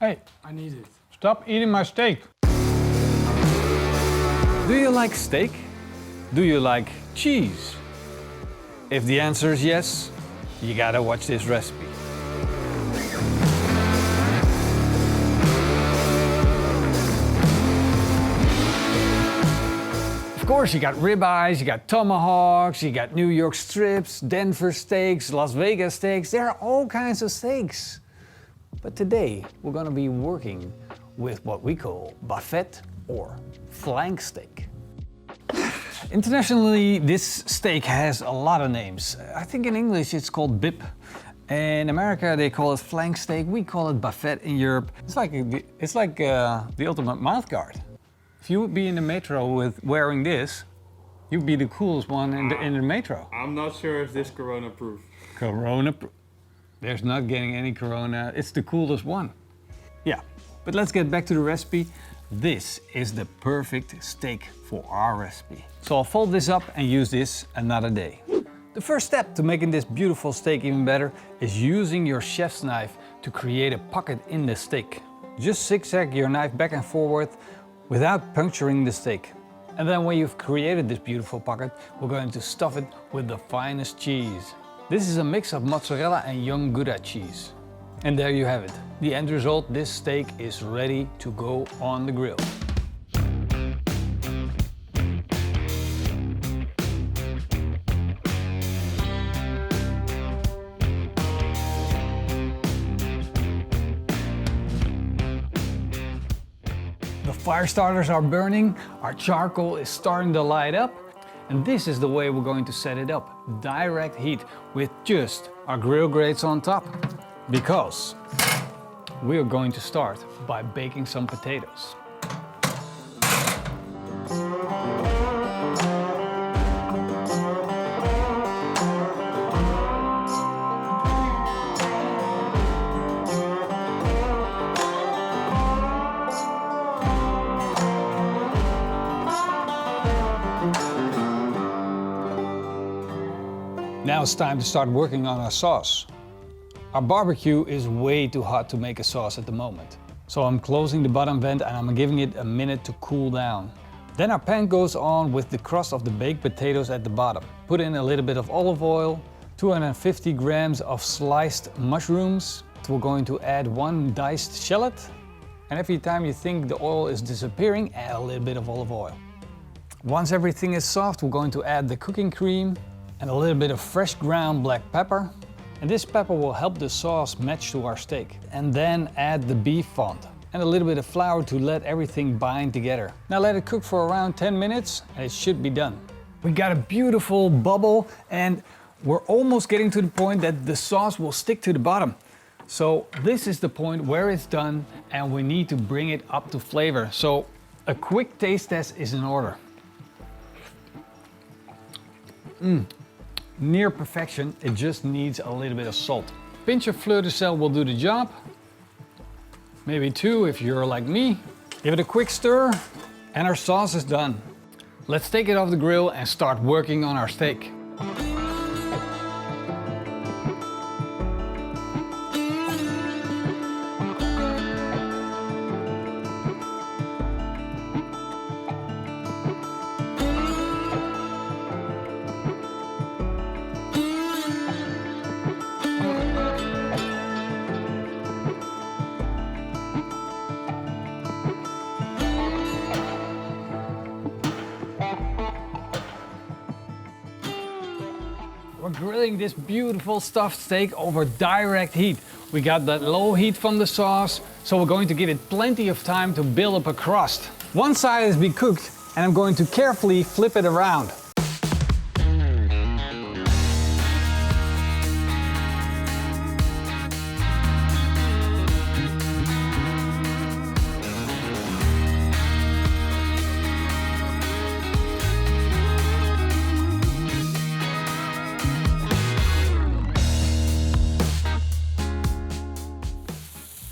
Hey, I need it. stop eating my steak. Do you like steak? Do you like cheese? If the answer is yes, you gotta watch this recipe. Of course, you got ribeyes, you got tomahawks, you got New York strips, Denver steaks, Las Vegas steaks. There are all kinds of steaks. But today, we're gonna be working with what we call buffet or flank steak. Internationally, this steak has a lot of names. I think in English it's called bib. In America, they call it flank steak. We call it buffet in Europe. It's like the ultimate mouth guard. If you would be in the metro with wearing this, you'd be the coolest one in the metro. I'm not sure if this Corona proof. There's not getting any Corona. It's the coolest one. Yeah, but let's get back to the recipe. This is the perfect steak for our recipe. So I'll fold this up and use this another day. The first step to making this beautiful steak even better is using your chef's knife to create a pocket in the steak. Just zigzag your knife back and forward without puncturing the steak. And then when you've created this beautiful pocket, we're going to stuff it with the finest cheese. This is a mix of mozzarella and young Gouda cheese. And there you have it. The end result, this steak is ready to go on the grill. The fire starters are burning, our charcoal is starting to light up, and this is the way we're going to set it up. Direct heat with just our grill grates on top. Because we are going to start by baking some potatoes. Now it's time to start working on our sauce. Our barbecue is way too hot to make a sauce at the moment. So I'm closing the bottom vent and I'm giving it a minute to cool down. Then our pan goes on with the crust of the baked potatoes at the bottom. Put in a little bit of olive oil, 250 grams of sliced mushrooms. We're going to add 1 diced shallot. And every time you think the oil is disappearing, add a little bit of olive oil. Once everything is soft, we're going to add the cooking cream and a little bit of fresh ground black pepper. And this pepper will help the sauce match to our steak. And then add the beef fond and a little bit of flour to let everything bind together. Now let it cook for around 10 minutes and it should be done. We got a beautiful bubble and we're almost getting to the point that the sauce will stick to the bottom. So this is the point where it's done and we need to bring it up to flavor. So a quick taste test is in order. Near perfection, it just needs a little bit of salt. Pinch of fleur de sel will do the job. Maybe 2 if you're like me. Give it a quick stir and our sauce is done. Let's take it off the grill and start working on our steak. We're grilling this beautiful stuffed steak over direct heat. We got that low heat from the sauce, so we're going to give it plenty of time to build up a crust. One side has been cooked, and I'm going to carefully flip it around.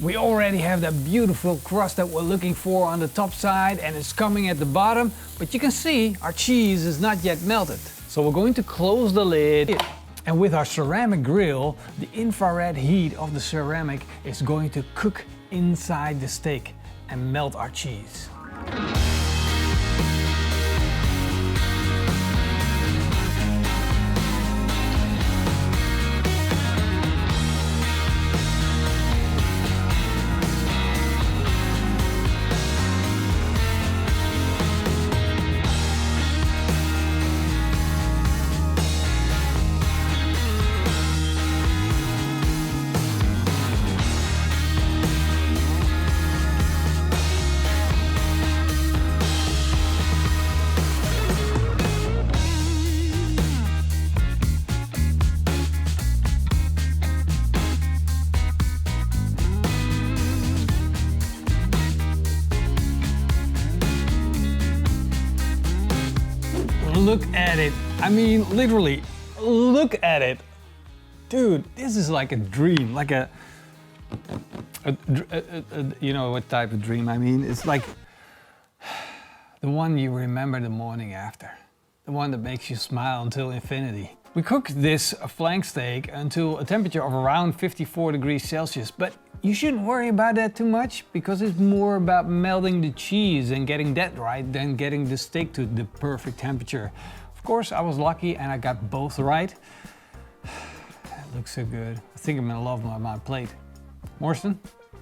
We already have that beautiful crust that we're looking for on the top side and it's coming at the bottom, but you can see our cheese is not yet melted. So we're going to close the lid And with our ceramic grill, the infrared heat of the ceramic is going to cook inside the steak and melt our cheese. Look at it. I mean, literally, look at it. Dude, this is like a dream, like you know what type of dream I mean? It's like the one you remember the morning after. The one that makes you smile until infinity. We cooked this flank steak until a temperature of around 54 degrees Celsius, but you shouldn't worry about that too much because it's more about melting the cheese and getting that right than getting the steak to the perfect temperature. Of course, I was lucky and I got both right. It looks so good. I think I'm in love with my plate. Morsten,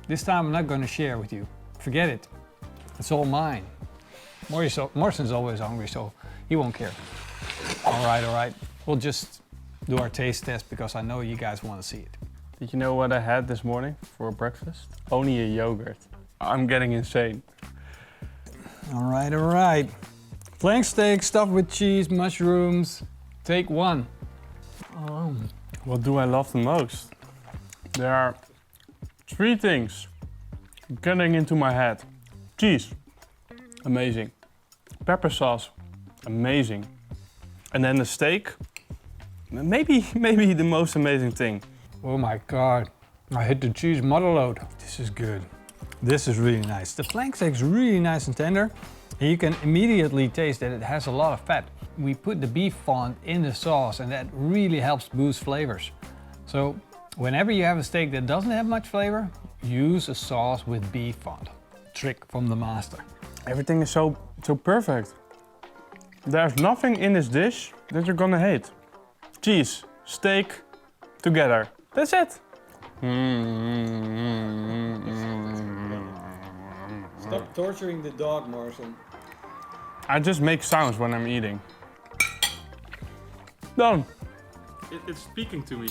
this time I'm not going to share with you. Forget it. It's all mine. Morsten's always hungry, so he won't care. All right. We'll just do our taste test because I know you guys want to see it. Did you know what I had this morning for breakfast? Only a yogurt. I'm getting insane. All right. Flank steak stuffed with cheese, mushrooms. Take one. What do I love the most? There are three things getting into my head. Cheese, amazing. Pepper sauce, amazing. And then the steak, maybe the most amazing thing. Oh my God, I hit the cheese mother load. This is good. This is really nice. The flank steak is really nice and tender. And you can immediately taste that it has a lot of fat. We put the beef fond in the sauce and that really helps boost flavors. So whenever you have a steak that doesn't have much flavor, use a sauce with beef fond. Trick from the master. Everything is so perfect. There's nothing in this dish that you're gonna hate. Cheese, steak, together. That's it. Stop torturing the dog, Morsten. I just make sounds when I'm eating. Done. It's speaking to me.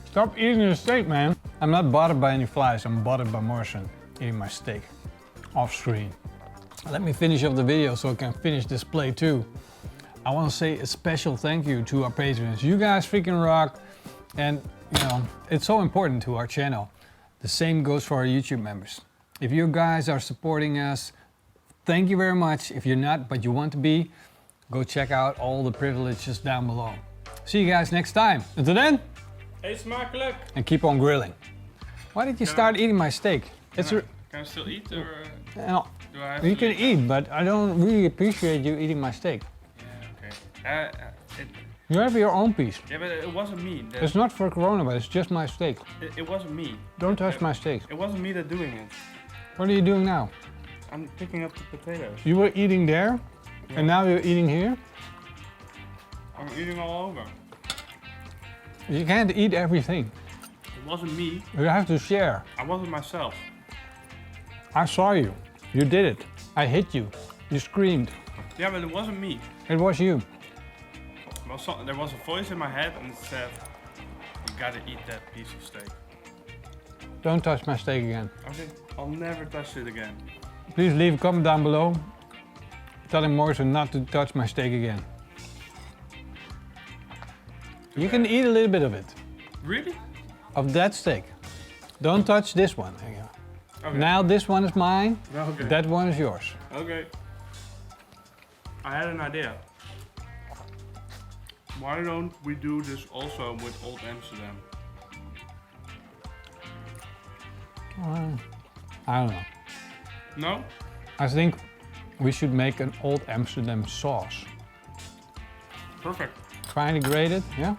Stop eating the steak, man. I'm not bothered by any flies. I'm bothered by Morsten eating my steak off screen. Let me finish up the video so I can finish this plate too. I want to say a special thank you to our patrons. You guys freaking rock. And you know, it's so important to our channel. The same goes for our YouTube members. If you guys are supporting us, thank you very much. If you're not, but you want to be, go check out all the privileges down below. See you guys next time. Until then, Eet smakelijk. and keep on grilling. Why did you start eating my steak? Can I still eat or No, do I have you to can eat, but I don't really appreciate you eating my steak. Yeah, okay. You have your own piece. Yeah, but it wasn't me. It's not for Corona, but it's just my steak. It wasn't me. Don't touch my steak. It wasn't me that doing it. What are you doing now? I'm picking up the potatoes. You were eating there, and now you're eating here? I'm eating all over. You can't eat everything. It wasn't me. You have to share. I wasn't myself. I saw you. You did it. I hit you. You screamed. Yeah, but it wasn't me. It was you. Well, there was a voice in my head and it said, you gotta eat that piece of steak. Don't touch my steak again. Okay, I'll never touch it again. Please leave a comment down below telling Morsten not to touch my steak again. You can eat a little bit of it. Really? Of that steak. Don't touch this one. Okay. Now this one is mine. Okay. That one is yours. Okay. I had an idea. Why don't we do this also with Old Amsterdam? I don't know. No? I think we should make an Old Amsterdam sauce. Perfect. Finely grated, yeah?